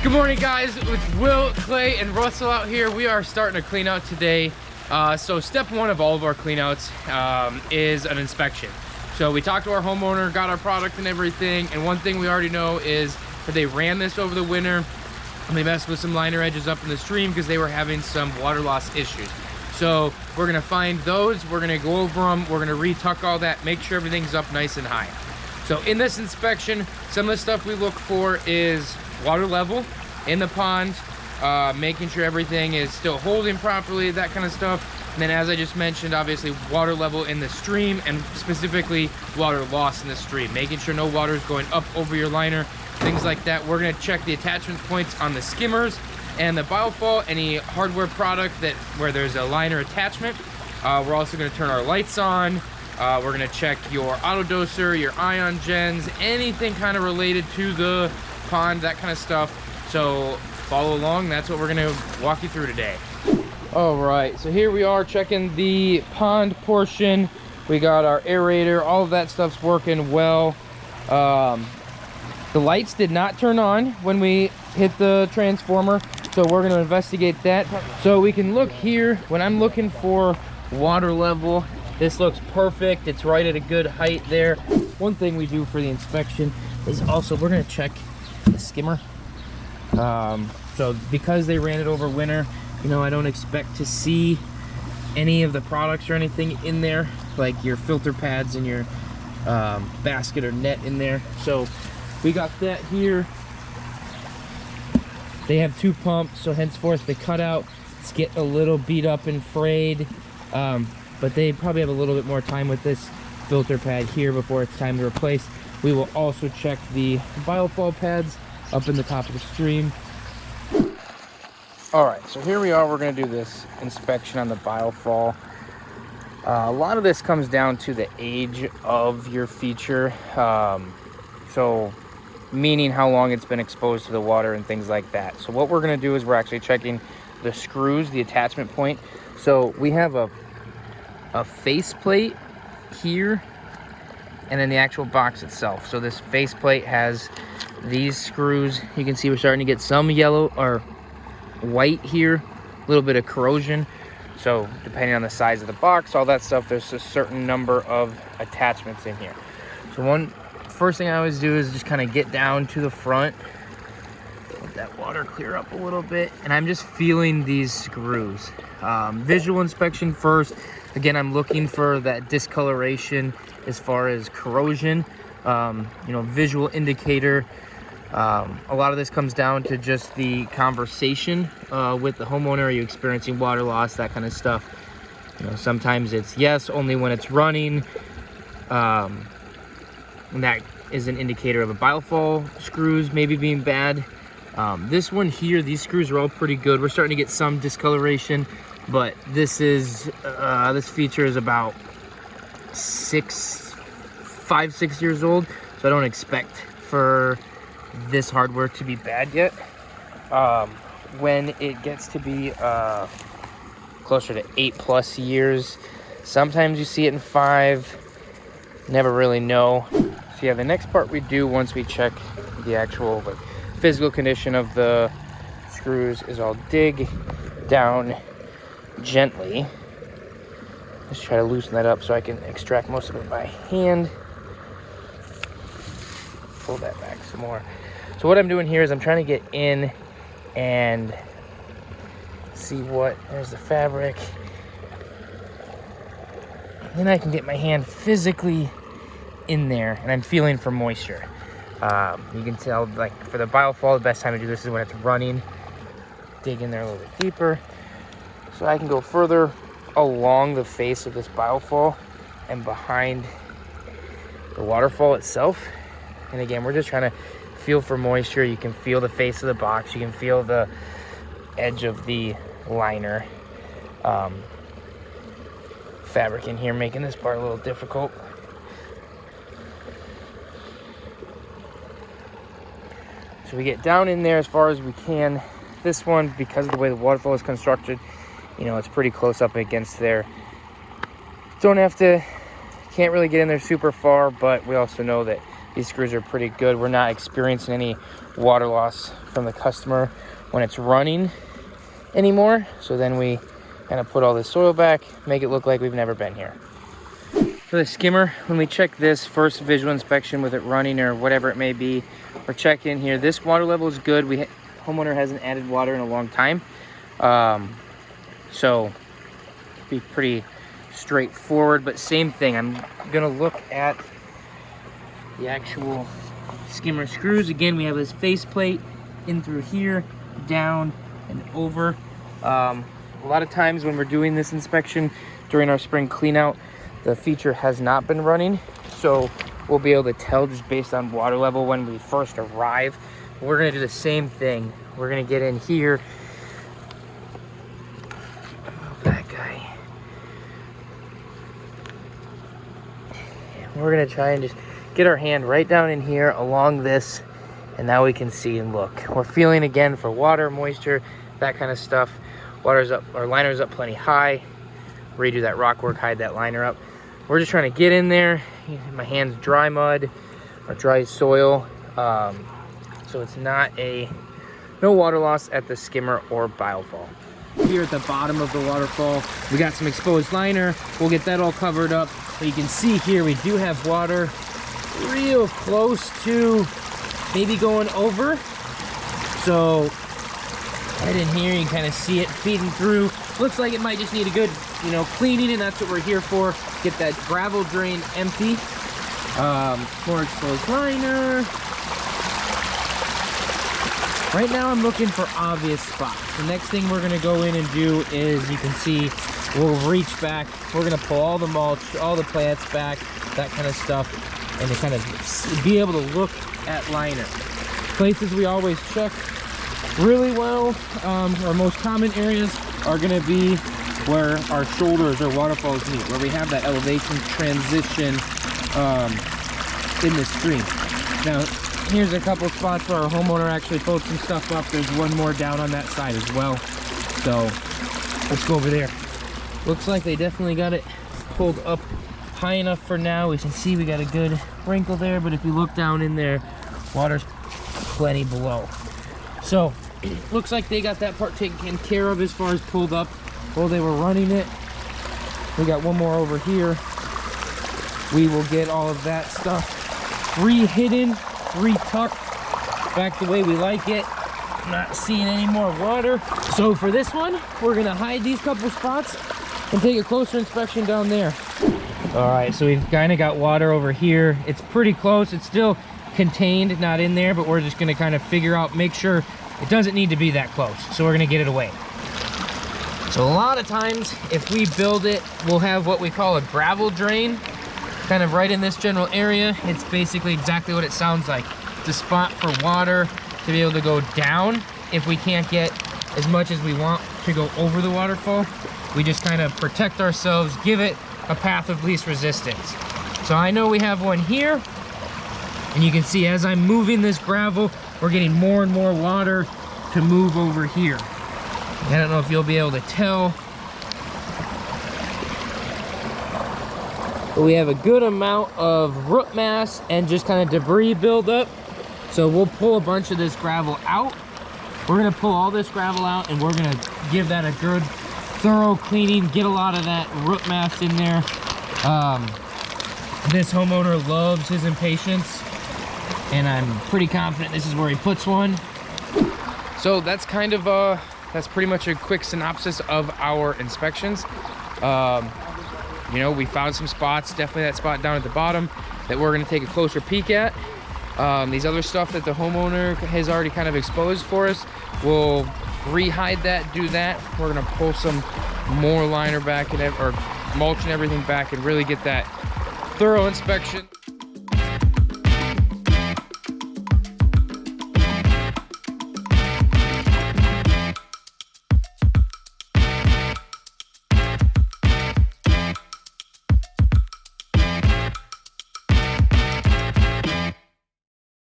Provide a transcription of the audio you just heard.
Good morning, guys. With Will, Clay, and Russell out here, we are starting a clean out today. So step one of all of our clean outs is an inspection. So we talked to our homeowner, got our product and everything, and one thing we already know is that they ran this over the winter and they messed with some liner edges up in the stream because they were having some water loss issues. So we're gonna find those, we're gonna go over them, we're gonna retuck all that, make sure everything's up nice and high. So in this inspection, some of the stuff we look for is water level in the pond, making sure everything is still holding properly, that kind of stuff. And then, as I just mentioned, obviously water level in the stream, and specifically water loss in the stream, making sure no water is going up over your liner, things like that. We're going to check the attachment points on the skimmers and the Biofall, any hardware product that where there's a liner attachment. We're also going to turn our lights on. We're going to check your auto doser, your ion gens, anything kind of related to the pond, that kind of stuff. So follow along, that's what we're going to walk you through today. All right, so here we are checking the pond portion. We got our aerator, all of that stuff's working well. The lights did not turn on when we hit the transformer, so we're going to investigate that. So we can look here. When I'm looking for water level, this looks perfect. It's right at a good height there. One thing we do for the inspection is also we're going to check the skimmer. So because they ran it over winter, you know, I don't expect to see any of the products or anything in there, like your filter pads and your basket or net in there. So we got that here. They have two pumps, so henceforth the cutouts get a little beat up and frayed, but they probably have a little bit more time with this filter pad here before it's time to replace. We will also check the Biofall pads up in the top of the stream. All right, so here we are. We're going to do this inspection on the Biofall. A lot of this comes down to the age of your feature, so meaning how long it's been exposed to the water and things like that. So what we're going to do is we're actually checking the screws, the attachment point. So we have a faceplate here, and then the actual box itself. So this faceplate has these screws. You can see we're starting to get some yellow or white here, a little bit of corrosion. So depending on the size of the box, all that stuff, there's a certain number of attachments in here. So first thing I always do is just kind of get down to the front, let that water clear up a little bit, and I'm just feeling these screws. Visual inspection first. Again, I'm looking for that discoloration as far as corrosion, you know, visual indicator. A lot of this comes down to just the conversation with the homeowner. Are you experiencing water loss, that kind of stuff. You know, sometimes it's yes, only when it's running, and that is an indicator of a Biofall screws maybe being bad. This one here, these screws are all pretty good. We're starting to get some discoloration, but this is this feature is about 5-6 years old, so I don't expect for this hardware to be bad yet. When it gets to be closer to 8+ years, sometimes you see it in 5, never really know. So yeah, the next part we do once we check the actual physical condition of the screws is I'll dig down gently. Just try to loosen that up so I can extract most of it by hand. Pull that back some more. So what I'm doing here is I'm trying to get in and see there's the fabric. Then I can get my hand physically in there, and I'm feeling for moisture. You can tell, like for the Biofall, the best time to do this is when it's running. Dig in there a little bit deeper, so I can go further along the face of this Biofall and behind the waterfall itself. And again, we're just trying to feel for moisture. You can feel the face of the box. You can feel the edge of the liner. Fabric in here making this part a little difficult. So we get down in there as far as we can. This one, because of the way the waterfall is constructed, you know, it's pretty close up against there. Can't really get in there super far, but we also know that These screws are pretty good. We're not experiencing any water loss from the customer when it's running anymore. So then we kind of put all this soil back, make it look like we've never been here. For the skimmer, when we check this first visual inspection with it running or whatever it may be, or check in here, this water level is good. Homeowner hasn't added water in a long time. So be pretty straightforward, but same thing. I'm gonna look at the actual skimmer screws. Again, we have this faceplate in through here, down and over. A lot of times when we're doing this inspection during our spring clean out, the feature has not been running, so we'll be able to tell just based on water level when we first arrive. We're gonna do the same thing. We're gonna get in here. That guy. We're gonna try and just get our hand right down in here along this, and now we can see and look. We're feeling again for water, moisture, that kind of stuff. Water's up, our liner's up plenty high. Redo that rock work, hide that liner up. We're just trying to get in there. My hand's dry mud or dry soil. So it's no water loss at the skimmer or biofall. Here at the bottom of the waterfall, we got some exposed liner. We'll get that all covered up. But you can see here, we do have water real close to maybe going over. So right in here, you can kind of see it feeding through. Looks like it might just need a good, cleaning, and that's what we're here for. Get that gravel drain empty. More exposed liner. Right now I'm looking for obvious spots. The next thing we're gonna go in and do is, you can see, we'll reach back. We're gonna pull all the mulch, all the plants back, that kind of stuff, and to kind of be able to look at liner. Places we always check really well, our most common areas are gonna be where our shoulders or waterfalls meet, where we have that elevation transition in the stream. Now, here's a couple spots where our homeowner actually pulled some stuff up. There's one more down on that side as well. So let's go over there. Looks like they definitely got it pulled up high enough for now. We can see we got a good wrinkle there, but if you look down in there, water's plenty below. So looks like they got that part taken care of as far as pulled up while they were running it. We got one more over here. We will get all of that stuff re-hidden, re-tucked back the way we like it. Not seeing any more water. So for this one, we're gonna hide these couple spots and take a closer inspection down there. All right, so we've kind of got water over here. It's pretty close. It's still contained, not in there, but we're just gonna kind of figure out, make sure it doesn't need to be that close. So we're gonna get it away. So a lot of times, if we build it, we'll have what we call a gravel drain, kind of right in this general area. It's basically exactly what it sounds like. It's a spot for water to be able to go down if we can't get as much as we want to go over the waterfall. We just kind of protect ourselves, give it a path of least resistance. So I know we have one here, and you can see as I'm moving this gravel, we're getting more and more water to move over here. I don't know if you'll be able to tell, but we have a good amount of root mass and just kind of debris buildup. So we'll pull a bunch of this gravel out. We're gonna pull all this gravel out, and we're gonna give that a good thorough cleaning, get a lot of that root mass in there. This homeowner loves his impatiens, and I'm pretty confident this is where he puts one. So that's kind of that's pretty much a quick synopsis of our inspections. We found some spots, definitely that spot down at the bottom that we're gonna take a closer peek at. These other stuff that the homeowner has already kind of exposed for us, we'll re-hide that, do that. We're gonna pull some more liner back or mulch and everything back and really get that thorough inspection.